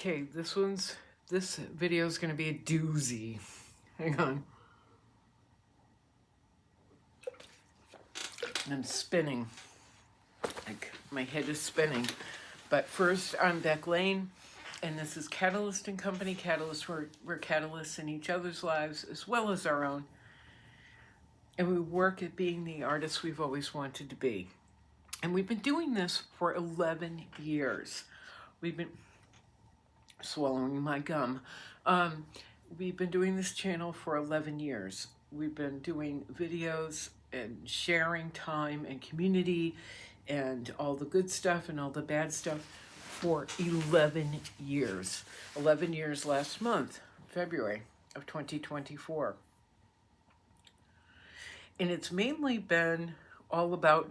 Okay, this video is going to be a doozy. Hang on. I'm spinning. Like, my head is spinning. But first, I'm Beck Lane, and this is Catalyst and Company. Catalyst, we're catalysts in each other's lives as well as our own. And we work at being the artists we've always wanted to be. And we've been doing this for 11 years. We've been swallowing my gum. We've been doing this channel for 11 years. We've been doing videos and sharing time and community and all the good stuff and all the bad stuff for 11 years. 11 years last month, February of 2024. And it's mainly been all about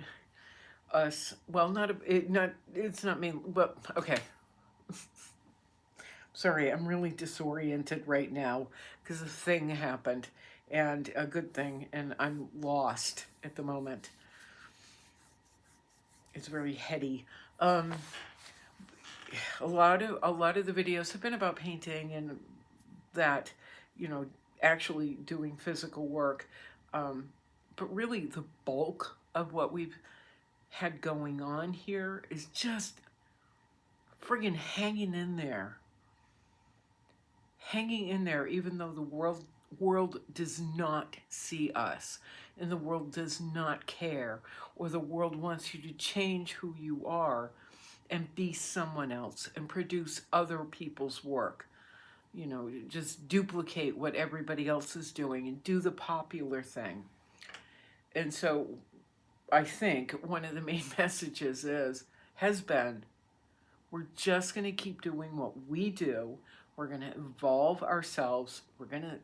us. Well, it's not mainly, but okay. Sorry, I'm really disoriented right now because a thing happened, and a good thing, and I'm lost at the moment. It's very heady. A lot of the videos have been about painting and that, actually doing physical work. But really the bulk of what we've had going on here is just friggin' hanging in there. Hanging in there, even though the world does not see us, and the world does not care, or the world wants you to change who you are and be someone else and produce other people's work. Just duplicate what everybody else is doing and do the popular thing. And so I think one of the main messages has been, we're just going to keep doing what we do. We're going to evolve ourselves. We're going to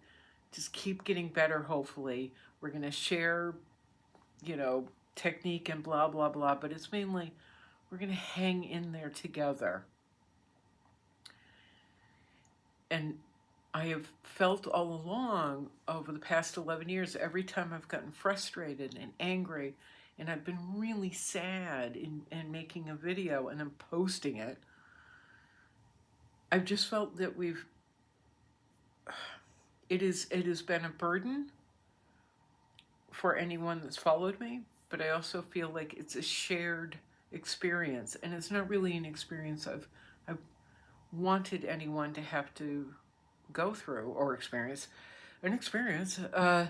just keep getting better, hopefully. We're going to share, technique and blah, blah, blah. But it's mainly, we're going to hang in there together. And I have felt all along over the past 11 years, every time I've gotten frustrated and angry, and I've been really sad in making a video and I'm posting it, I've just felt that it has been a burden for anyone that's followed me, but I also feel like it's a shared experience, and it's not really an experience I've wanted anyone to have to go through or experience. An experience, I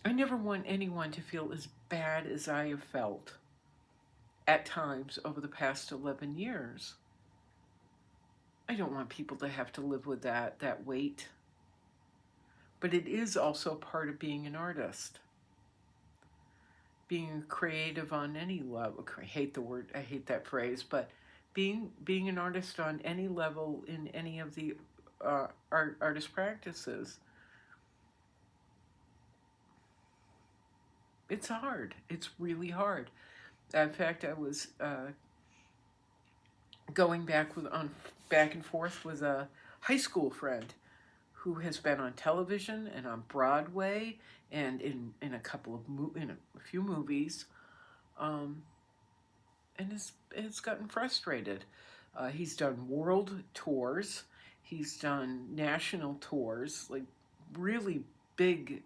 never want anyone to feel as bad as I have felt at times over the past 11 years. I don't want people to have to live with that weight. But it is also part of being an artist. Being creative on any level. I hate that phrase, but being an artist on any level in any of the artist practices, it's hard. It's really hard. In fact, I was going back and forth with a high school friend who has been on television and on Broadway and in a few movies, and it's gotten frustrated. He's done world tours, he's done national tours, like really big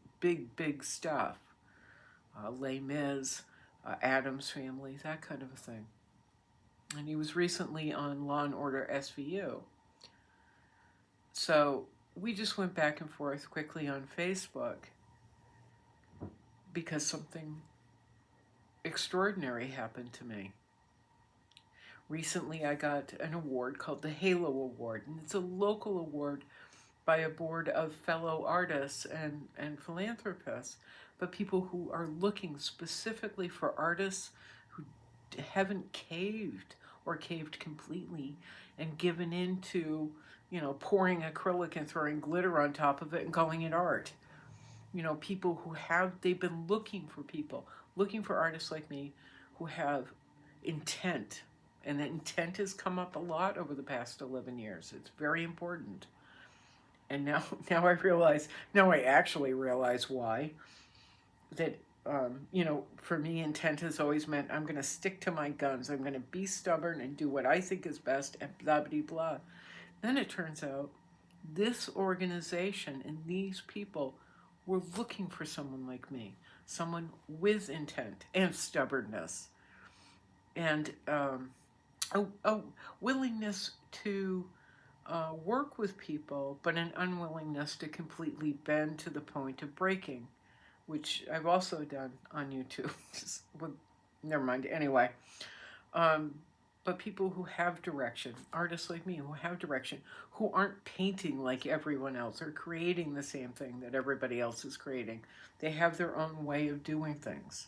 stuff. Les Mis, Addams Family, that kind of a thing. And he was recently on Law and Order SVU. So we just went back and forth quickly on Facebook because something extraordinary happened to me. Recently I got an award called the Halo Award, and it's a local award by a board of fellow artists and philanthropists, but people who are looking specifically for artists who haven't caved or caved completely and given into, pouring acrylic and throwing glitter on top of it and calling it art. People they've been looking for artists like me who have intent. And that intent has come up a lot over the past 11 years. It's very important. And now I actually realize why. That, for me, intent has always meant I'm going to stick to my guns. I'm going to be stubborn and do what I think is best and blah, blah, blah. Then it turns out this organization and these people were looking for someone like me, someone with intent and stubbornness and a willingness to work with people, but an unwillingness to completely bend to the point of breaking, which I've also done on YouTube. Never mind. Anyway, but people who have direction, artists like me who have direction, who aren't painting like everyone else or creating the same thing that everybody else is creating. They have their own way of doing things.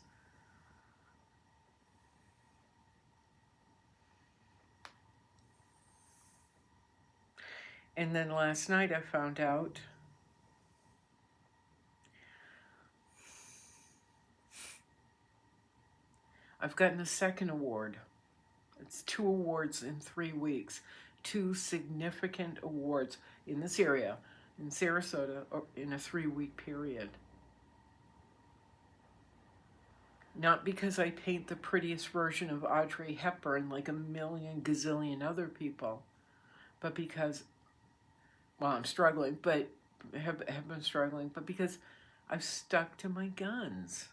And then last night I found out I've gotten a second award. It's 2 awards in 3 weeks. 2 significant awards in this area, in Sarasota, in a 3-week period. Not because I paint the prettiest version of Audrey Hepburn like a million gazillion other people, but because, well, I'm struggling, but have been struggling, but because I've stuck to my guns.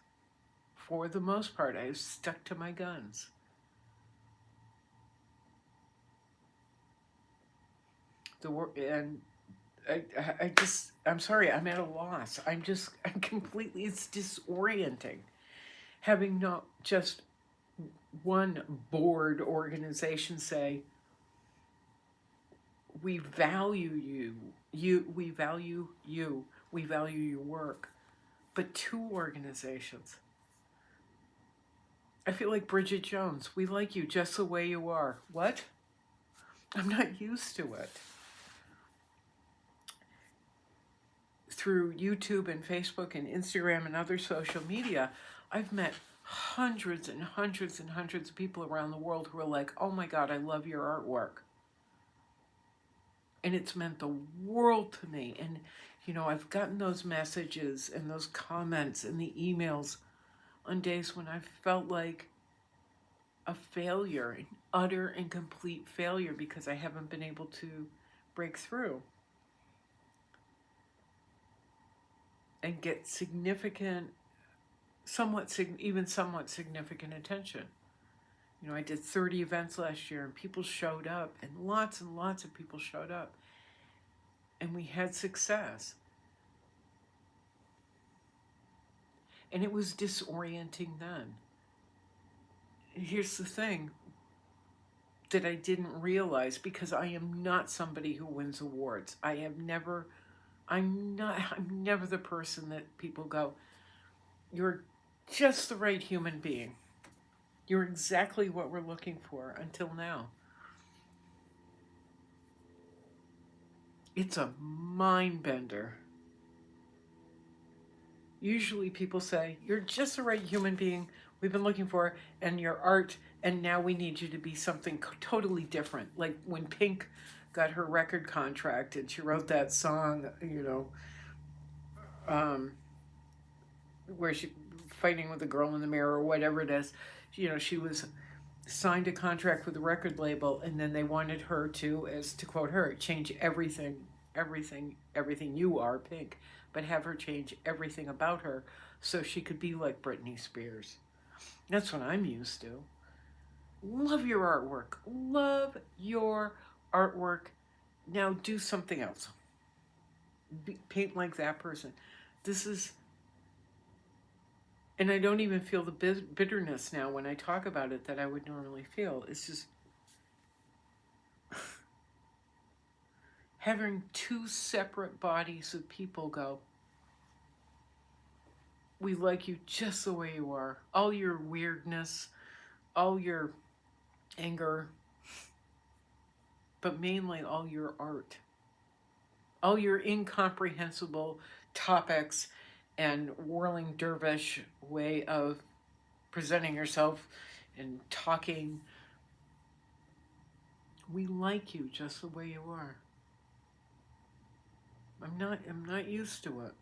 For the most part, I've stuck to my guns. And I'm sorry, I'm at a loss. I'm completely, it's disorienting. Having not just one board organization say, we value we value you, we value your work, but 2 organizations. I feel like Bridget Jones, we like you just the way you are. What? I'm not used to it. Through YouTube and Facebook and Instagram and other social media, I've met hundreds and hundreds and hundreds of people around the world who are like, oh my God, I love your artwork. And it's meant the world to me. And, you know, I've gotten those messages and those comments and the emails on days when I've felt like a failure, an utter and complete failure, because I haven't been able to break through and get significant, even somewhat significant attention. You know, I did 30 events last year and people showed up, and lots of people showed up, and we had success. And it was disorienting then. And here's the thing that I didn't realize, because I am not somebody who wins awards. I'm never the person that people go, you're just the right human being. You're exactly what we're looking for, until now. It's a mind bender. Usually people say, you're just the right human being we've been looking for, and your art, and now we need you to be something totally different. Like when Pink got her record contract and she wrote that song, you know, where she fighting with the girl in the mirror or whatever it is. You know, she was signed a contract with the record label, and then they wanted her to, as to quote her, change everything you are, Pink, but have her change everything about her so she could be like Britney Spears. That's what I'm used to. Love your artwork. Love your artwork. Now do something else. Paint like that person. This is, and I don't even feel the bitterness now when I talk about it that I would normally feel. It's just having 2 separate bodies of people go, we like you just the way you are. All your weirdness, all your anger, but mainly all your art. All your incomprehensible topics and whirling dervish way of presenting yourself and talking. We like you just the way you are. I'm not used to it.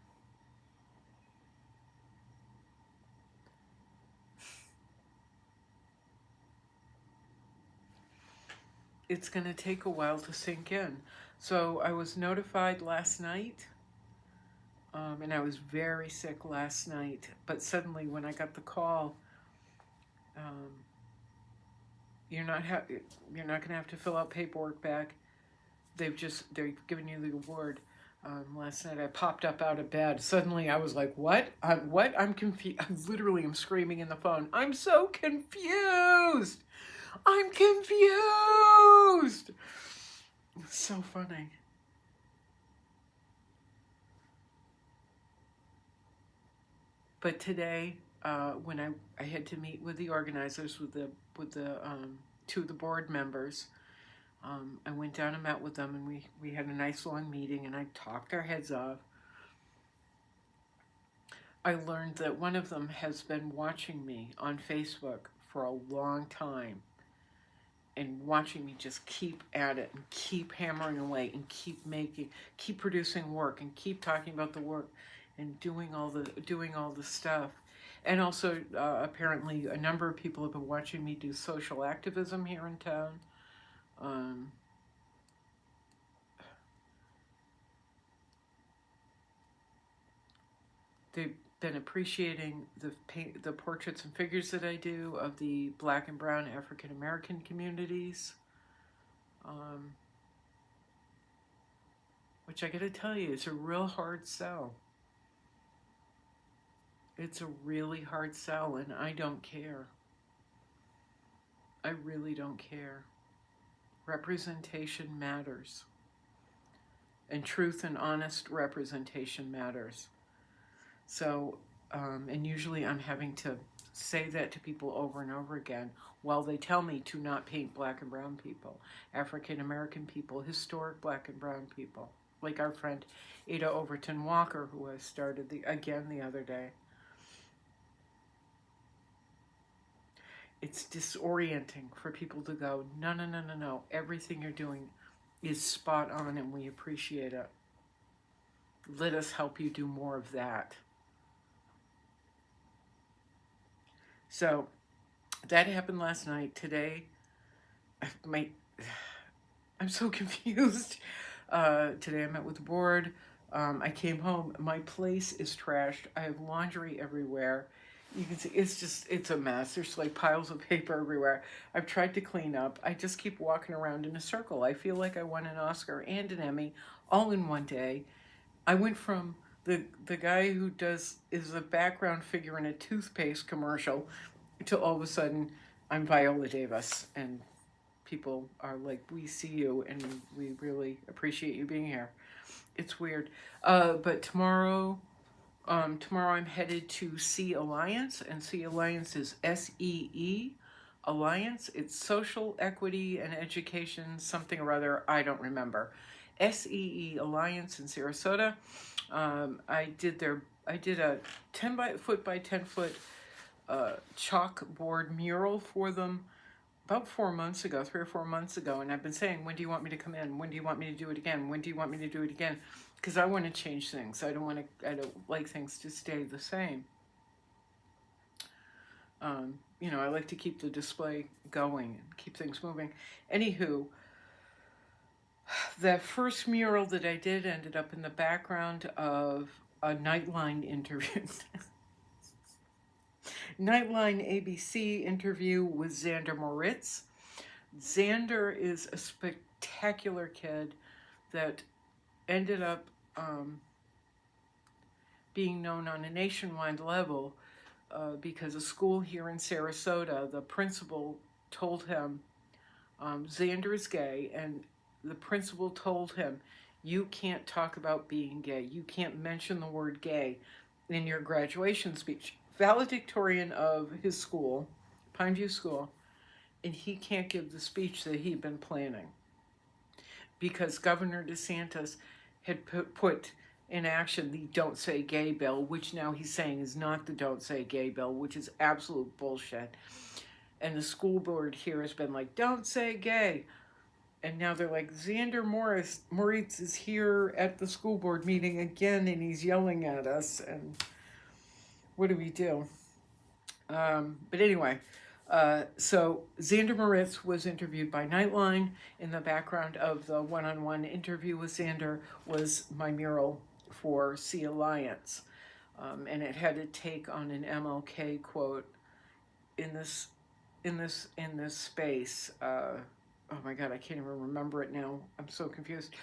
it's going to take a while to sink in. So I was notified last night, and I was very sick last night. But suddenly, when I got the call, um, you're not going to have to fill out paperwork back. They're giving you the award. Last night I popped up out of bed. Suddenly I was like, what? What? I'm confused. I'm screaming in the phone. I'm so confused. I'm confused. It's so funny. But today, when I had to meet with the organizers, with the two of the board members, I went down and met with them, and we had a nice long meeting, and I talked our heads off. I learned that one of them has been watching me on Facebook for a long time, and watching me just keep at it and keep hammering away and keep producing work and keep talking about the work and doing all the stuff. And also, apparently, a number of people have been watching me do social activism here in town. They've been appreciating the portraits and figures that I do of the Black and brown African American communities, which I got to tell you, is a real hard sell. It's a really hard sell, and I don't care. I really don't care. Representation matters. And truth and honest representation matters. So, and usually I'm having to say that to people over and over again while they tell me to not paint Black and brown people, African American people, historic Black and brown people, like our friend Ada Overton Walker, who I started the other day. It's disorienting for people to go, no, everything you're doing is spot on and we appreciate it. Let us help you do more of that. So that happened last night. Today, I'm so confused. Today I met with the board. I came home. My place is trashed. I have laundry everywhere. You can see it's a mess. There's like piles of paper everywhere. I've tried to clean up. I just keep walking around in a circle. I feel like I won an Oscar and an Emmy all in one day. I went from the guy who is a background figure in a toothpaste commercial to all of a sudden I'm Viola Davis, and people are like, we see you and we really appreciate you being here. It's weird. But tomorrow I'm headed to Sea Alliance, and Sea Alliance is SEE Alliance. It's Social Equity and Education, something or other, I don't remember. SEE Alliance in Sarasota. I did a 10-foot by 10-foot chalkboard mural for them about 3 or 4 months ago, and I've been saying, when do you want me to come in? When do you want me to do it again? When do you want me to do it again? Because I want to change things. I don't like things to stay the same. I like to keep the display going and keep things moving. Anywho, the first mural that I did ended up in the background of a Nightline interview. Nightline ABC interview with Xander Moritz. Xander is a spectacular kid that ended up being known on a nationwide level because a school here in Sarasota, the principal told him, Xander is gay, and the principal told him, you can't talk about being gay. You can't mention the word gay in your graduation speech. Valedictorian of his school, Pineview School, and he can't give the speech that he'd been planning because Governor DeSantis had put in action the Don't Say Gay bill, which now he's saying is not the Don't Say Gay bill, which is absolute bullshit. And the school board here has been like, don't say gay. And now they're like, Xander Moritz is here at the school board meeting again, and he's yelling at us. And what do we do? But anyway, So Xander Moritz was interviewed by Nightline. In the background of the one-on-one interview with Xander was my mural for Sea Alliance. And it had a take on an MLK quote in this space. Oh my God, I can't even remember it now. I'm so confused.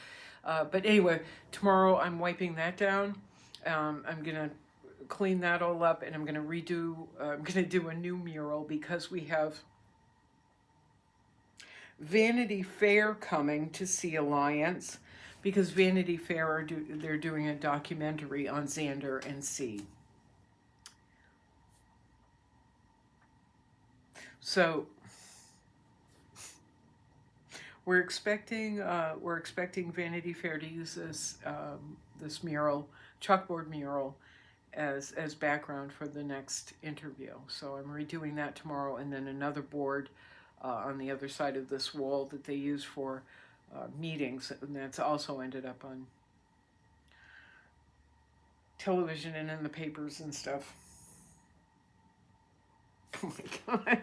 But anyway, tomorrow I'm wiping that down. I'm gonna clean that all up, and I'm gonna redo. I'm gonna do a new mural because we have Vanity Fair coming to Sea Alliance, because Vanity Fair they're doing a documentary on Xander and Sea. So we're expecting Vanity Fair to use this mural, chalkboard mural, as background for the next interview. So I'm redoing that tomorrow, and then another board on the other side of this wall that they use for meetings, and that's also ended up on television and in the papers and stuff. Oh my God.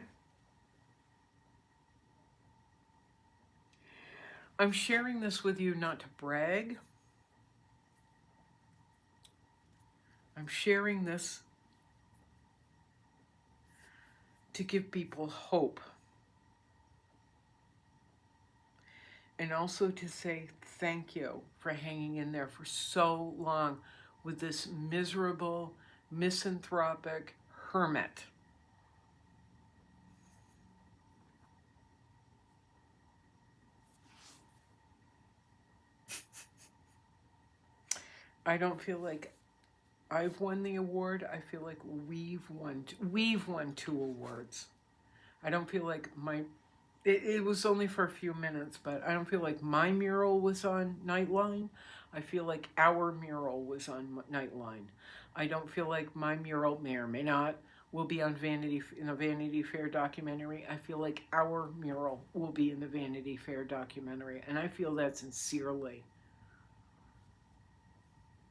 I'm sharing this with you not to brag. I'm sharing this to give people hope. And also to say thank you for hanging in there for so long with this miserable, misanthropic hermit. I don't feel like I've won the award. I feel like we've won 2 awards. I don't feel like it was only for a few minutes, but I don't feel like my mural was on Nightline. I feel like our mural was on Nightline. I don't feel like my mural may or may not will be on in a Vanity Fair documentary. I feel like our mural will be in the Vanity Fair documentary, and I feel that sincerely.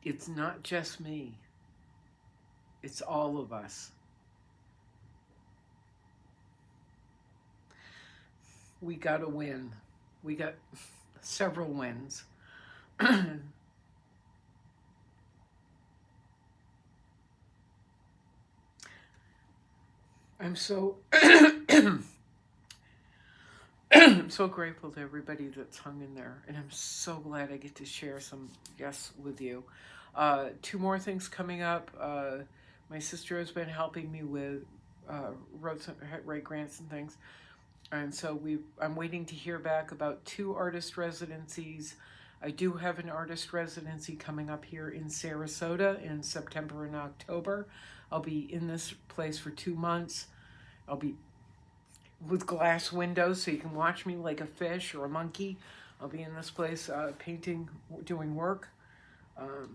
It's not just me. It's all of us. We got to win. We got several wins. I'm so I'm so grateful to everybody that's hung in there, and I'm so glad I get to share some guests with you. 2 more things coming up. My sister has been helping me with write grants and things, and so I'm waiting to hear back about 2 artist residencies. I do have an artist residency coming up here in Sarasota in September and October. I'll be in this place for 2 months. I'll be with glass windows so you can watch me like a fish or a monkey. I'll be in this place painting, doing work.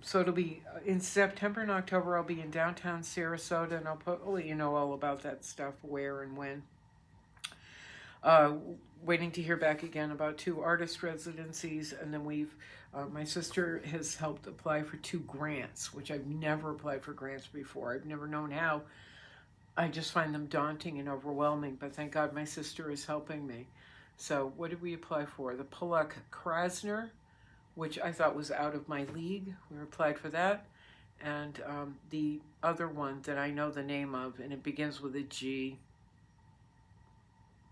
So it'll be in September and October. I'll be in downtown Sarasota, and I'll let you know all about that stuff, where and when. Waiting to hear back again about 2 artist residencies, and then my sister has helped apply for 2 grants, which I've never applied for grants before. I've never known how. I just find them daunting and overwhelming, but thank God my sister is helping me. So what did we apply for? The Pollock Krasner, which I thought was out of my league. We applied for that. And the other one that I know the name of, and it begins with a G.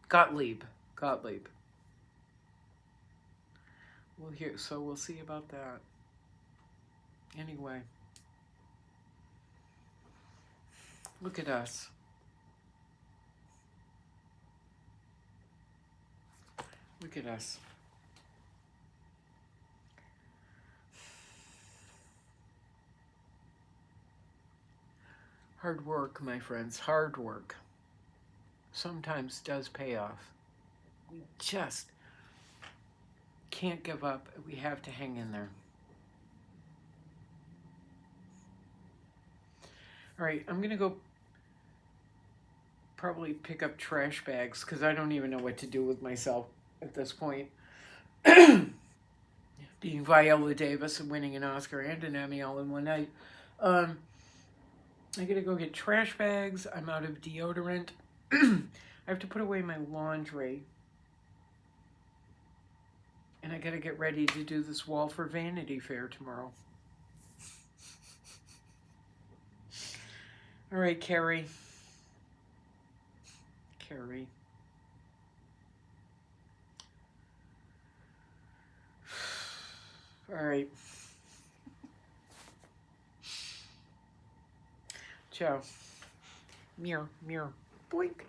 Gottlieb. So we'll see about that. Anyway. Look at us. Look at us. Hard work, my friends, hard work sometimes does pay off. We just can't give up. We have to hang in there. All right, I'm going to go probably pick up trash bags because I don't even know what to do with myself at this point. Being Viola Davis and winning an Oscar and an Emmy all in one night. I gotta go get trash bags. I'm out of deodorant. I have to put away my laundry. And I got to get ready to do this wall for Vanity Fair tomorrow. All right, Carrie. Carrie. All right. Ciao. Mirror, mirror. Boink.